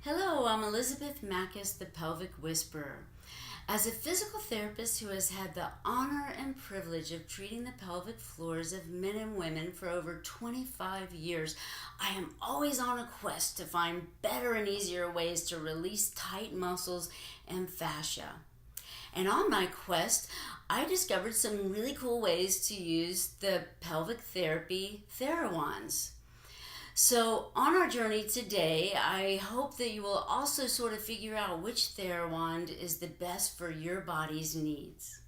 Hello, I'm Elizabeth Makous, the Pelvic Whisperer. As a physical therapist who has had the honor and privilege of treating the pelvic floors of men and women for over 25 years, I am always on a quest to find better and easier ways to release tight muscles and fascia. And on my quest, I discovered some really cool ways to use the pelvic therapy TheraWands. So on our journey today, I hope that you will also sort of figure out which TheraWand is the best for your body's needs.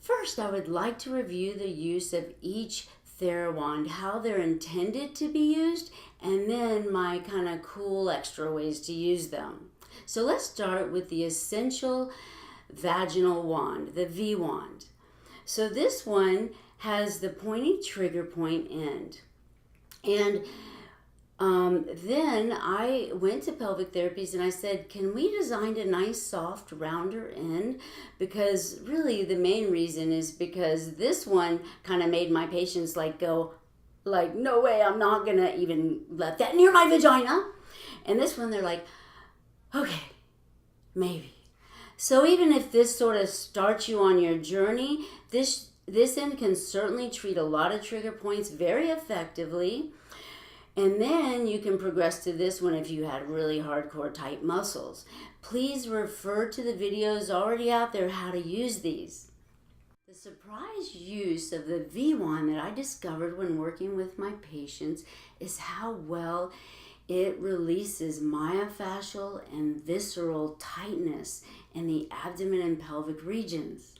First, I would like to review the use of each TheraWand, how they're intended to be used, and then my kind of cool extra ways to use them. So let's start with the essential vaginal wand, the V-wand. So this one has the pointy trigger point end. And then I went to Pelvic Therapies and I said, can we design a nice soft rounder end? Because really the main reason is because this one kind of made my patients go, no way, I'm not going to even let that near my vagina. And this one, they're like, okay, maybe. So even if this sort of starts you on your journey, this end can certainly treat a lot of trigger points very effectively. And then you can progress to this one if you had really hardcore tight muscles. Please refer to the videos already out there how to use these. The surprise use of the V-wand that I discovered when working with my patients is how well it releases myofascial and visceral tightness in the abdomen and pelvic regions.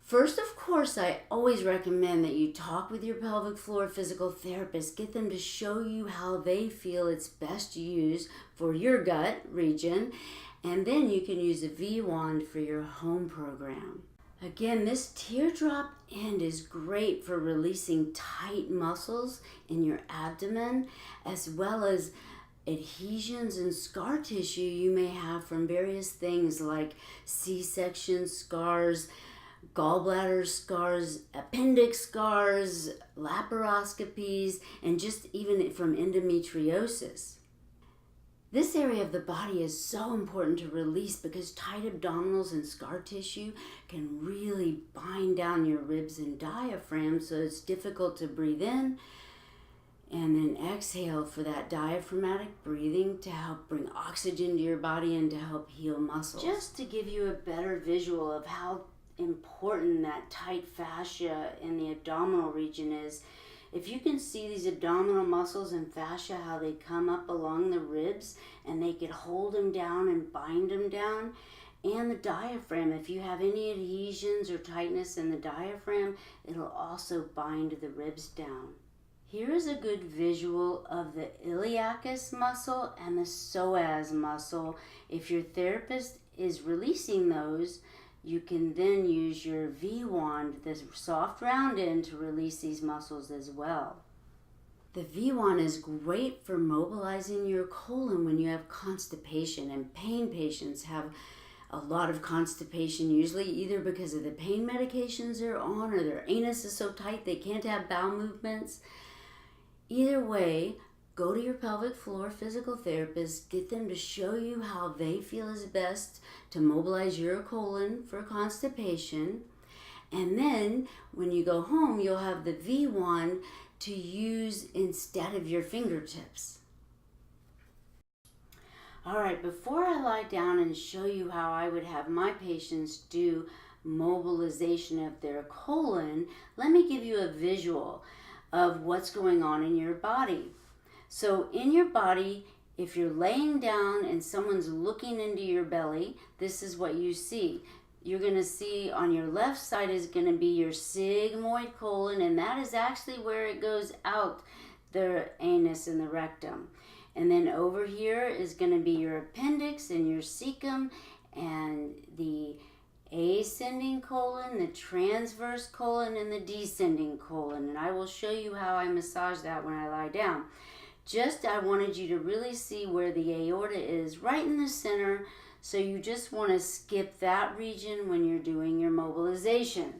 First, of course, I always recommend that you talk with your pelvic floor physical therapist. Get them to show you how they feel it's best used for your gut region, and then you can use a V-wand for your home program. Again, this teardrop end is great for releasing tight muscles in your abdomen, as well as adhesions and scar tissue you may have from various things like C-section scars, gallbladder scars, appendix scars, laparoscopies, and just even from endometriosis. This area of the body is so important to release because tight abdominals and scar tissue can really bind down your ribs and diaphragm, so it's difficult to breathe in and then exhale for that diaphragmatic breathing to help bring oxygen to your body and to help heal muscles. Just to give you a better visual of how important that tight fascia in the abdominal region is, if you can see these abdominal muscles and fascia, how they come up along the ribs and they can hold them down and bind them down, and the diaphragm, if you have any adhesions or tightness in the diaphragm, it'll also bind the ribs down. Here is a good visual of the iliacus muscle and the psoas muscle. If your therapist is releasing those, you can then use your V-wand, the soft round end, to release these muscles as well. The V-wand is great for mobilizing your colon when you have constipation, and pain patients have a lot of constipation, usually either because of the pain medications they're on or their anus is so tight they can't have bowel movements. Either way, go to your pelvic floor physical therapist, get them to show you how they feel is best to mobilize your colon for constipation. And then when you go home, you'll have the V-wand to use instead of your fingertips. All right, before I lie down and show you how I would have my patients do mobilization of their colon, let me give you a visual of what's going on in your body. So in your body, if you're laying down and someone's looking into your belly, this is what you see. You're going to see on your left side is going to be your sigmoid colon, and that is actually where it goes out, the anus and the rectum. And then over here is going to be your appendix and your cecum, and the ascending colon, the transverse colon, and the descending colon. And I will show you how I massage that when I lie down. I wanted you to really see where the aorta is, right in the center, so you just want to skip that region when you're doing your mobilization.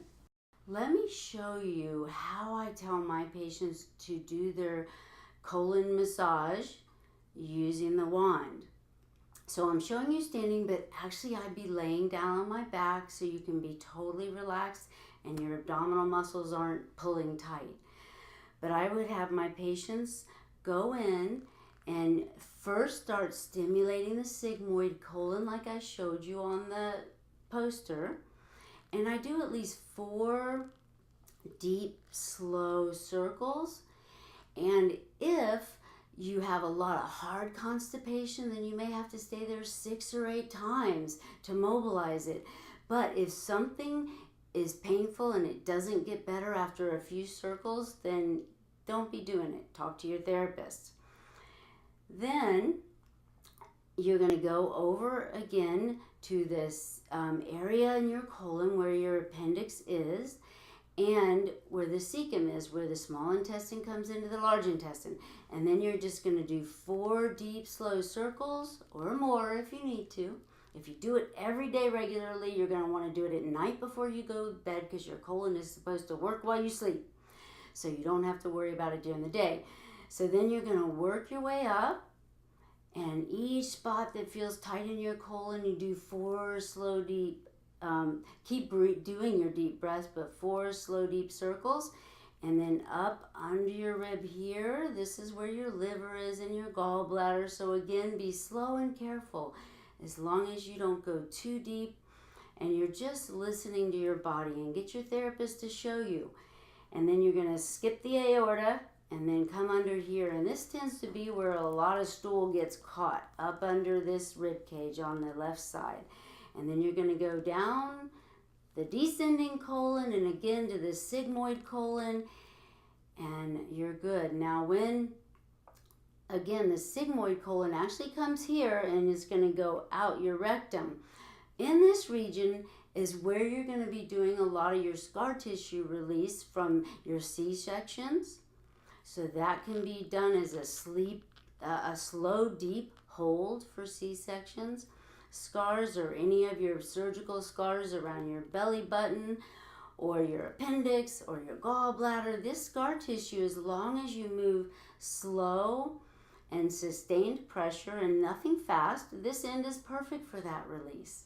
Let me show you how I tell my patients to do their colon massage using the wand. So I'm showing you standing, but actually I'd be laying down on my back so you can be totally relaxed and your abdominal muscles aren't pulling tight. But I would have my patients go in and first start stimulating the sigmoid colon like I showed you on the poster. And I do at least 4 deep, slow circles. And if you have a lot of hard constipation, then you may have to stay there 6 or 8 times to mobilize it. But if something is painful and it doesn't get better after a few circles, then don't be doing it. Talk to your therapist. Then you're going to go over again to this area in your colon where your appendix is and where the cecum is, where the small intestine comes into the large intestine. And then you're just going to do 4 deep, slow circles or more if you need to. If you do it every day regularly, you're going to want to do it at night before you go to bed because your colon is supposed to work while you sleep. So you don't have to worry about it during the day. So then you're going to work your way up, and each spot that feels tight in your colon, you do 4 slow, deep, keep doing your deep breaths, but 4 slow, deep circles. And then up under your rib here, this is where your liver is and your gallbladder. So again, be slow and careful as long as you don't go too deep and you're just listening to your body, and get your therapist to show you. And then you're going to skip the aorta and then come under here. And this tends to be where a lot of stool gets caught, up under this rib cage on the left side. And then you're going to go down the descending colon and again to the sigmoid colon, and you're good. Now again, the sigmoid colon actually comes here and is going to go out your rectum. In this region is where you're going to be doing a lot of your scar tissue release from your C-sections. So that can be done as a slow, deep hold for C-sections. Scars or any of your surgical scars around your belly button or your appendix or your gallbladder. This scar tissue, as long as you move slow and sustained pressure and nothing fast, this end is perfect for that release.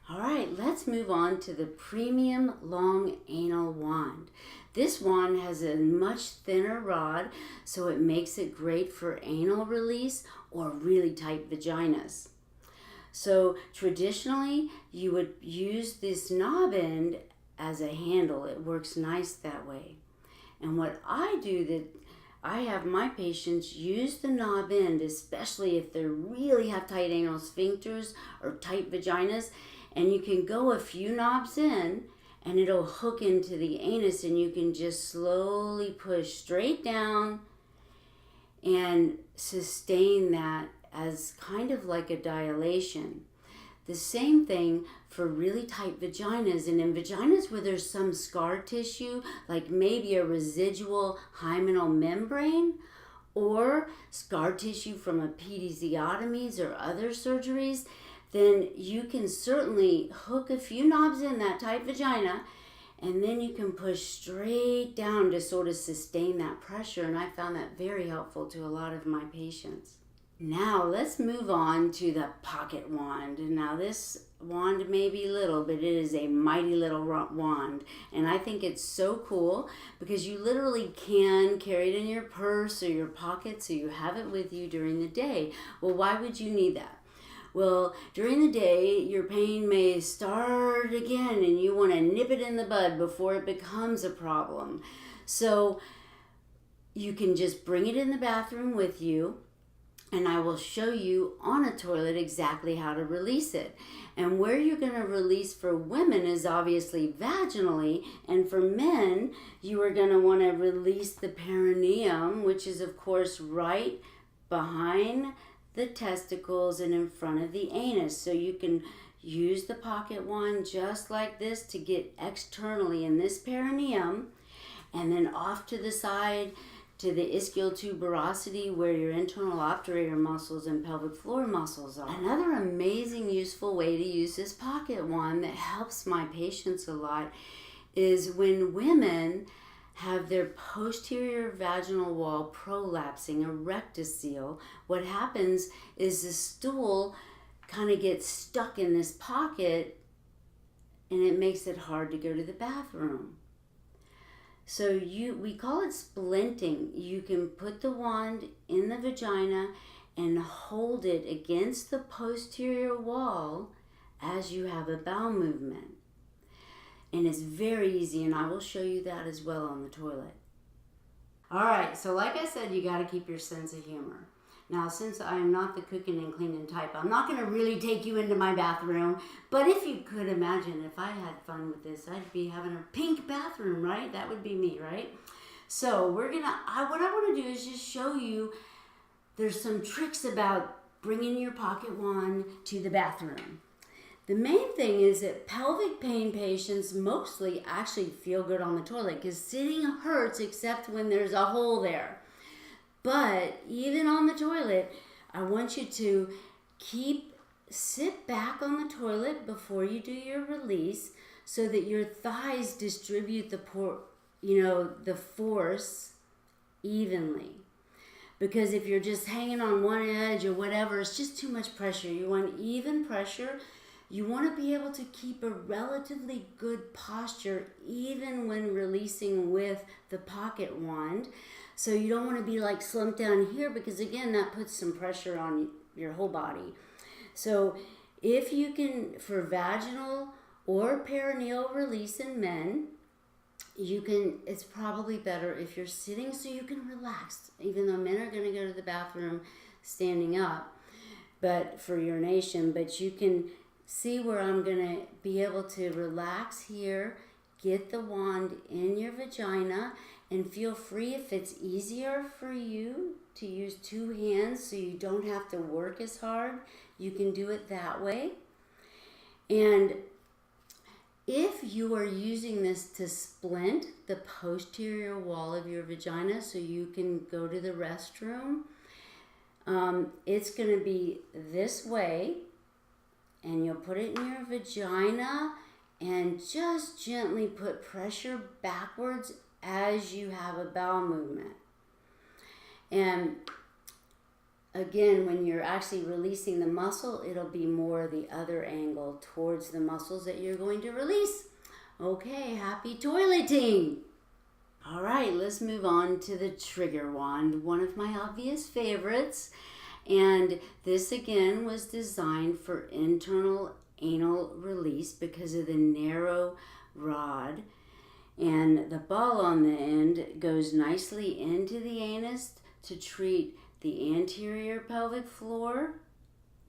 All right, let's move on to the premium long anal wand. This wand has a much thinner rod, so it makes it great for anal release or really tight vaginas. So traditionally, you would use this knob end as a handle. It works nice that way. And what I do, that I have my patients use the knob end, especially if they really have tight anal sphincters or tight vaginas, and you can go a few knobs in and it'll hook into the anus, and you can just slowly push straight down and sustain that as kind of like a dilation. The same thing for really tight vaginas, and in vaginas where there's some scar tissue, like maybe a residual hymenal membrane or scar tissue from episiotomies or other surgeries, then you can certainly hook a few knobs in that tight vagina, and then you can push straight down to sort of sustain that pressure. And I found that very helpful to a lot of my patients. Now let's move on to the pocket wand. Now this wand may be little, but it is a mighty little wand. And I think it's so cool because you literally can carry it in your purse or your pocket, so you have it with you during the day. Well, why would you need that? Well, during the day, your pain may start again and you want to nip it in the bud before it becomes a problem. So you can just bring it in the bathroom with you, and I will show you on a toilet exactly how to release it. And where you're going to release for women is obviously vaginally, and for men, you are going to want to release the perineum, which is of course right behind the testicles and in front of the anus. So you can use the pocket wand just like this to get externally in this perineum, and then off to the side to the ischial tuberosity where your internal obturator muscles and pelvic floor muscles are. Another amazing useful way to use this pocket wand that helps my patients a lot is when women have their posterior vaginal wall prolapsing, a rectocele, what happens is the stool kind of gets stuck in this pocket and it makes it hard to go to the bathroom. So we call it splinting. You can put the wand in the vagina and hold it against the posterior wall as you have a bowel movement. And it's very easy, and I will show you that as well on the toilet. All right, so like I said, you got to keep your sense of humor. Now, since I am not the cooking and cleaning type, I'm not going to really take you into my bathroom. But if you could imagine, if I had fun with this, I'd be having a pink bathroom, right? That would be me, right? So what I want to do is just show you there's some tricks about bringing your pocket wand to the bathroom. The main thing is that pelvic pain patients mostly actually feel good on the toilet because sitting hurts except when there's a hole there. But even on the toilet, I want you to sit back on the toilet before you do your release so that your thighs distribute the force evenly. Because if you're just hanging on one edge or whatever, it's just too much pressure. You want even pressure. You want to be able to keep a relatively good posture even when releasing with the pocket wand. So you don't want to be like slumped down here because again, that puts some pressure on your whole body. So if you can, for vaginal or perineal release in men, it's probably better if you're sitting so you can relax, even though men are going to go to the bathroom standing up, but for urination, but you can see where I'm going to be able to relax here, get the wand in your vagina, and feel free if it's easier for you to use two hands so you don't have to work as hard, you can do it that way. And if you are using this to splint the posterior wall of your vagina so you can go to the restroom, it's going to be this way, and you'll put it in your vagina and just gently put pressure backwards as you have a bowel movement. And again, when you're actually releasing the muscle, it'll be more the other angle towards the muscles that you're going to release. Okay, happy toileting. All right, let's move on to the trigger wand, one of my obvious favorites. And this again was designed for internal anal release because of the narrow rod. And the ball on the end goes nicely into the anus to treat the anterior pelvic floor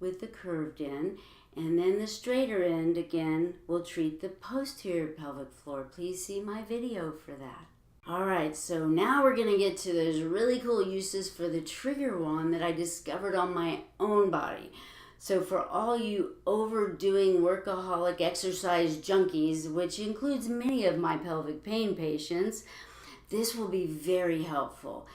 with the curved end. And then the straighter end again will treat the posterior pelvic floor. Please see my video for that. All right, so now we're going to get to those really cool uses for the trigger wand that I discovered on my own body. So for all you overdoing workaholic exercise junkies, which includes many of my pelvic pain patients, this will be very helpful.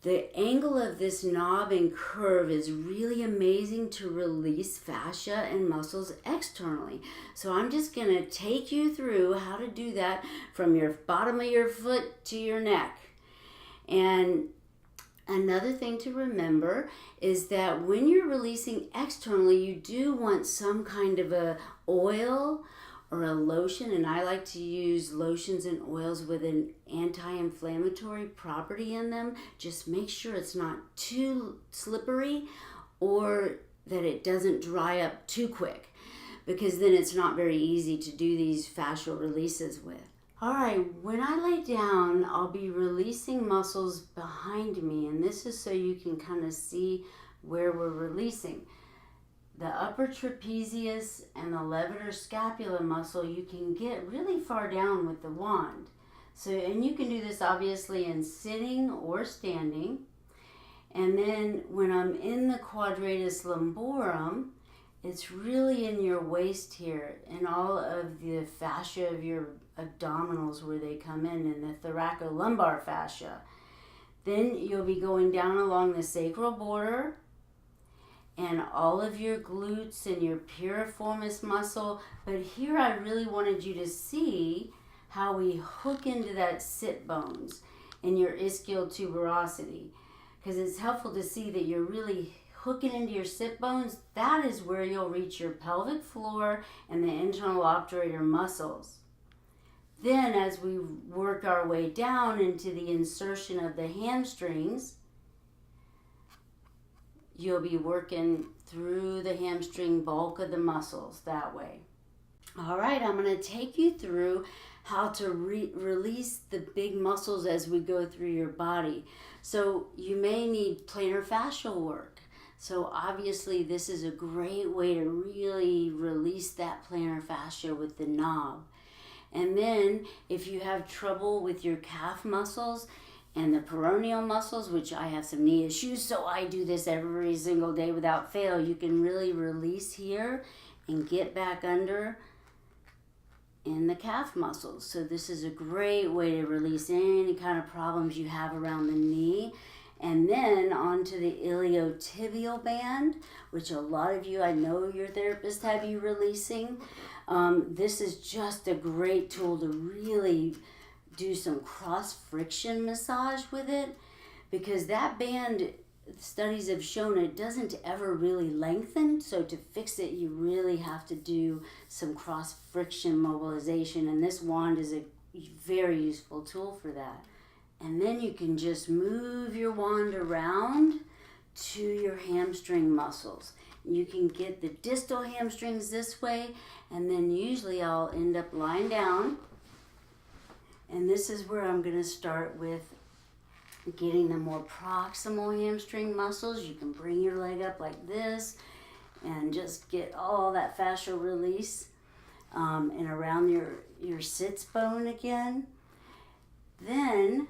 The angle of this knob and curve is really amazing to release fascia and muscles externally. So I'm just going to take you through how to do that from your bottom of your foot to your neck. And another thing to remember is that when you're releasing externally, you do want some kind of a oil or a lotion, and I like to use lotions and oils with an anti-inflammatory property in them. Just make sure it's not too slippery or that it doesn't dry up too quick, because then it's not very easy to do these fascial releases with. All right, when I lay down, I'll be releasing muscles behind me, and this is so you can kind of see where we're releasing. The upper trapezius and the levator scapula muscle, you can get really far down with the wand. So, and you can do this obviously in sitting or standing. And then when I'm in the quadratus lumborum, it's really in your waist here and all of the fascia of your abdominals where they come in the thoracolumbar fascia. Then you'll be going down along the sacral border and all of your glutes and your piriformis muscle. But here I really wanted you to see how we hook into that sit bones and your ischial tuberosity, because it's helpful to see that you're really hooking into your sit bones. That is where you'll reach your pelvic floor and the internal obturator muscles. Then as we work our way down into the insertion of the hamstrings, you'll be working through the hamstring bulk of the muscles that way. All right, I'm going to take you through how to release the big muscles as we go through your body. So you may need plantar fascial work. So obviously this is a great way to really release that plantar fascia with the knob. And then if you have trouble with your calf muscles and the peroneal muscles, which I have some knee issues, so I do this every single day without fail, you can really release here and get back under in the calf muscles. So this is a great way to release any kind of problems you have around the knee. And then onto the iliotibial band, which a lot of you, I know your therapist have you releasing. This is just a great tool to really do some cross friction massage with it, because that band, studies have shown it doesn't ever really lengthen. So to fix it, you really have to do some cross friction mobilization, and this wand is a very useful tool for that. And then you can just move your wand around to your hamstring muscles. You can get the distal hamstrings this way, and then usually I'll end up lying down. And this is where I'm going to start with getting the more proximal hamstring muscles. You can bring your leg up like this and just get all that fascial release and around your sits bone again. Then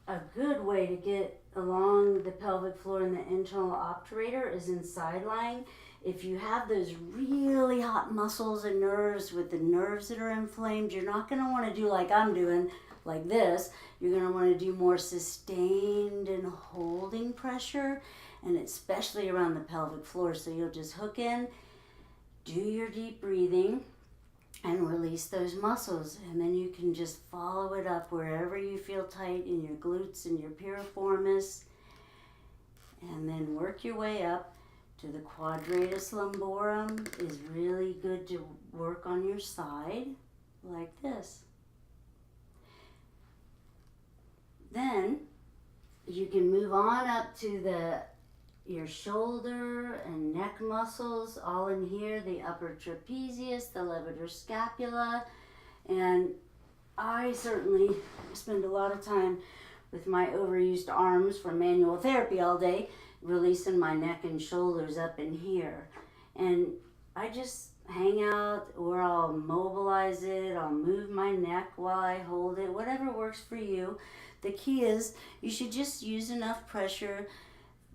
a good way to get along the pelvic floor and the internal obturator is in side lying. If you have those really hot muscles and nerves with the nerves that are inflamed, you're not going to want to do like I'm doing, like this. You're going to want to do more sustained and holding pressure, and especially around the pelvic floor. So you'll just hook in, do your deep breathing, and release those muscles. And then you can just follow it up wherever you feel tight in your glutes and your piriformis. And then work your way up to the quadratus lumborum. Is really good to work on your side like this. Then you can move on up to your shoulder and neck muscles, all in here, the upper trapezius, the levator scapula. And I certainly spend a lot of time with my overused arms from manual therapy all day, releasing my neck and shoulders up in here. And I just hang out, or I'll mobilize it, I'll move my neck while I hold it, whatever works for you. The key is you should just use enough pressure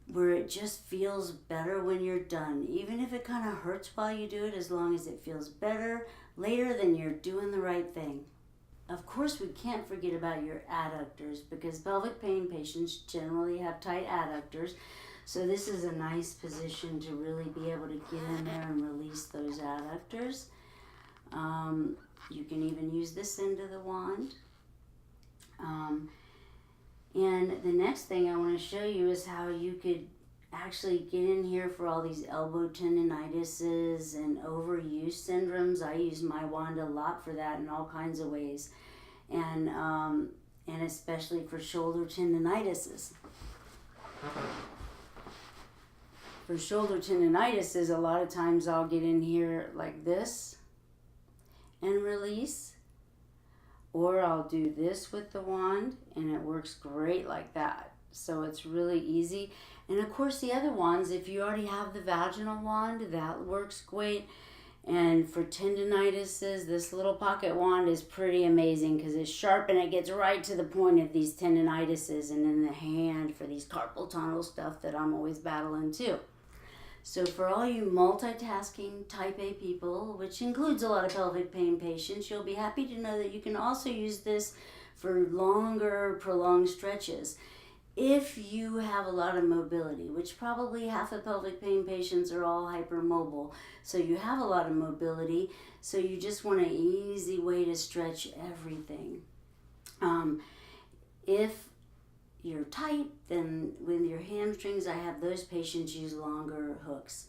where it just feels better when you're done. Even if it kind of hurts while you do it, as long as it feels better later, then you're doing the right thing. Of course, we can't forget about your adductors, because pelvic pain patients generally have tight adductors. So this is a nice position to really be able to get in there and release those adductors. You can even use this end of the wand. And the next thing I want to show you is how you could actually get in here for all these elbow tendinitises and overuse syndromes. I use my wand a lot for that in all kinds of ways, and especially for shoulder tendinitises. For shoulder tendinitises, a lot of times I'll get in here like this and release. Or I'll do this with the wand, and it works great like that. So it's really easy. And of course the other wands, if you already have the vaginal wand, that works great. And for tendinitises, this little pocket wand is pretty amazing because it's sharp and it gets right to the point of these tendinitises, and in the hand for these carpal tunnel stuff that I'm always battling too. So for all you multitasking type A people, which includes a lot of pelvic pain patients, you'll be happy to know that you can also use this for longer, prolonged stretches. if you have a lot of mobility, which probably half of pelvic pain patients are all hypermobile, so you have a lot of mobility, so you just want an easy way to stretch everything. If you're tight, then with your hamstrings, I have those patients use longer hooks.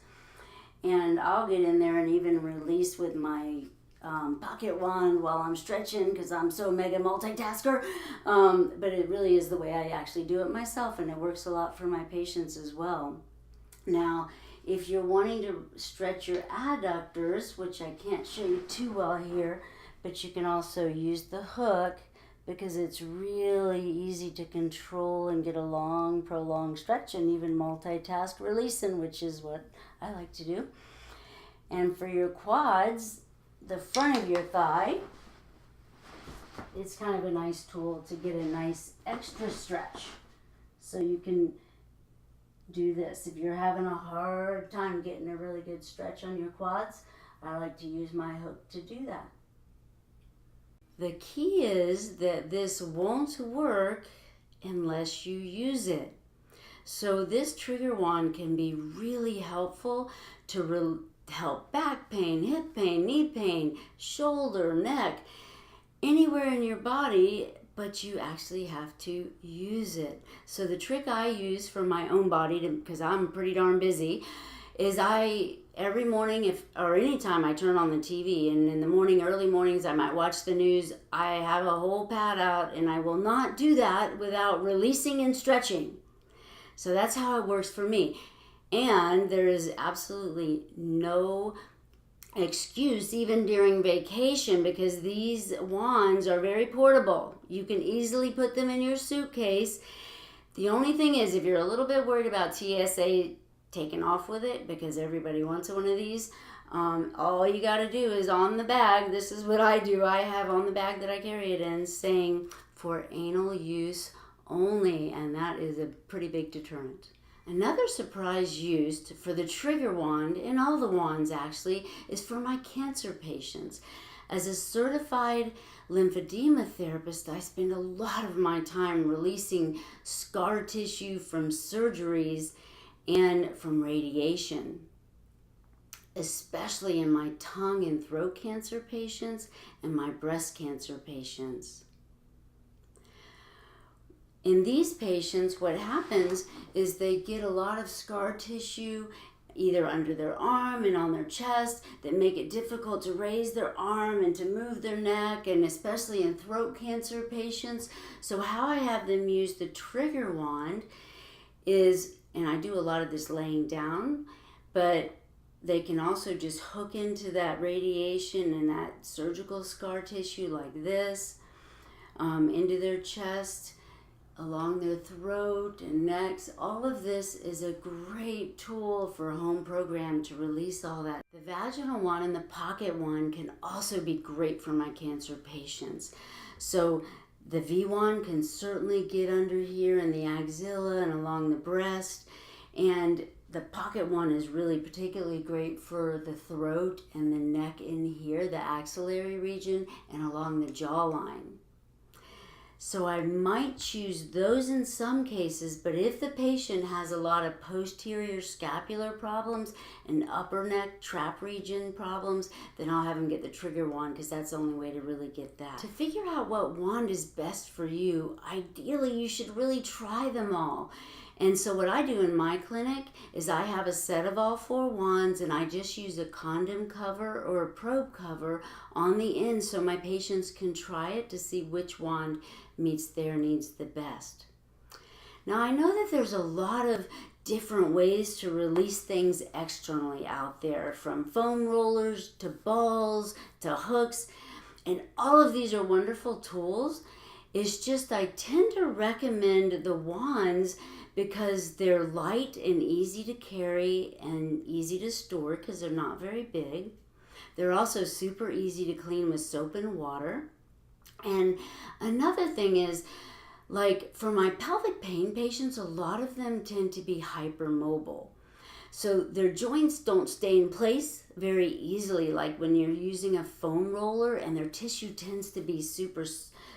And I'll get in there and even release with my pocket wand while I'm stretching because I'm so mega multitasker. But it really is the way I actually do it myself, and it works a lot for my patients as well. Now, if you're wanting to stretch your adductors, which I can't show you too well here, but you can also use the hook because it's really easy to control and get a long, prolonged stretch and even multitask releasing, which is what I like to do. And for your quads, the front of your thigh, it's kind of a nice tool to get a nice extra stretch. So you can do this. If you're having a hard time getting a really good stretch on your quads, I like to use my hook to do that. The key is that this won't work unless you use it. So this trigger wand can be really helpful to help back pain, hip pain, knee pain, shoulder, neck, anywhere in your body, but you actually have to use it. So the trick I use for my own body, because I'm pretty darn busy, is every morning or anytime I turn on the TV, and in the morning, early mornings, I might watch the news, I have a whole pad out, and I will not do that without releasing and stretching. So that's how it works for me. And there is absolutely no excuse even during vacation because these wands are very portable. You can easily put them in your suitcase. The only thing is, if you're a little bit worried about TSA taking off with it, because everybody wants one of these, all you got to do is on the bag, this is what I do, I have on the bag that I carry it in saying for anal use only, and that is a pretty big deterrent. Another surprise use for the trigger wand, and all the wands actually, is for my cancer patients. As a certified lymphedema therapist, I spend a lot of my time releasing scar tissue from surgeries and from radiation, especially in my tongue and throat cancer patients and my breast cancer patients. In these patients, what happens is they get a lot of scar tissue either under their arm and on their chest that make it difficult to raise their arm and to move their neck, and especially in throat cancer patients. So how I have them use the trigger wand is, and I do a lot of this laying down, but they can also just hook into that radiation and that surgical scar tissue like this, into their chest, along their throat and necks. All of this is a great tool for a home program to release all that. The vaginal one and the pocket one can also be great for my cancer patients. So the V1 can certainly get under here in the axilla and along the breast, and the pocket one is really particularly great for the throat and the neck in here, the axillary region, and along the jawline. So I might choose those in some cases, but if the patient has a lot of posterior scapular problems and upper neck trap region problems, then I'll have them get the trigger wand because that's the only way to really get that. To figure out what wand is best for you, ideally you should really try them all. And so what I do in my clinic is I have a set of all 4 wands, and I just use a condom cover or a probe cover on the end so my patients can try it to see which wand meets their needs the best. Now I know that there's a lot of different ways to release things externally out there, from foam rollers to balls to hooks, and all of these are wonderful tools. It's just I tend to recommend the wands because they're light and easy to carry and easy to store because they're not very big. They're also super easy to clean with soap and water. And another thing is, like for my pelvic pain patients, a lot of them tend to be hypermobile. So their joints don't stay in place very easily, like when you're using a foam roller, and their tissue tends to be super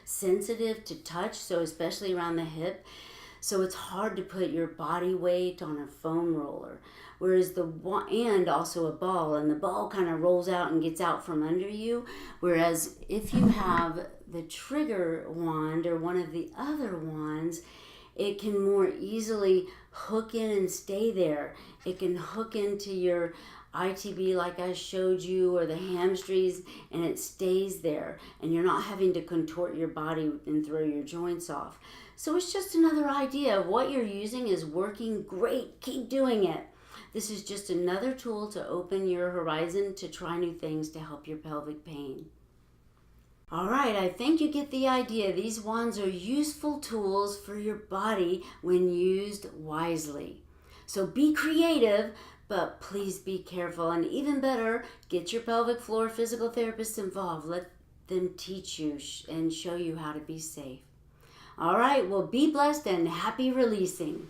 sensitive to touch, so especially around the hip. So it's hard to put your body weight on a foam roller. Whereas and also a ball, and the ball kind of rolls out and gets out from under you. Whereas if you have the trigger wand or one of the other wands, it can more easily hook in and stay there. It can hook into your ITB like I showed you, or the hamstrings, and it stays there, and you're not having to contort your body and throw your joints off. So it's just another idea of what you're using is working great. Keep doing it. This is just another tool to open your horizon to try new things to help your pelvic pain. All right, I think you get the idea. These wands are useful tools for your body when used wisely. So be creative, but please be careful. And even better, get your pelvic floor physical therapists involved. Let them teach you and show you how to be safe. All right, well, be blessed and happy releasing.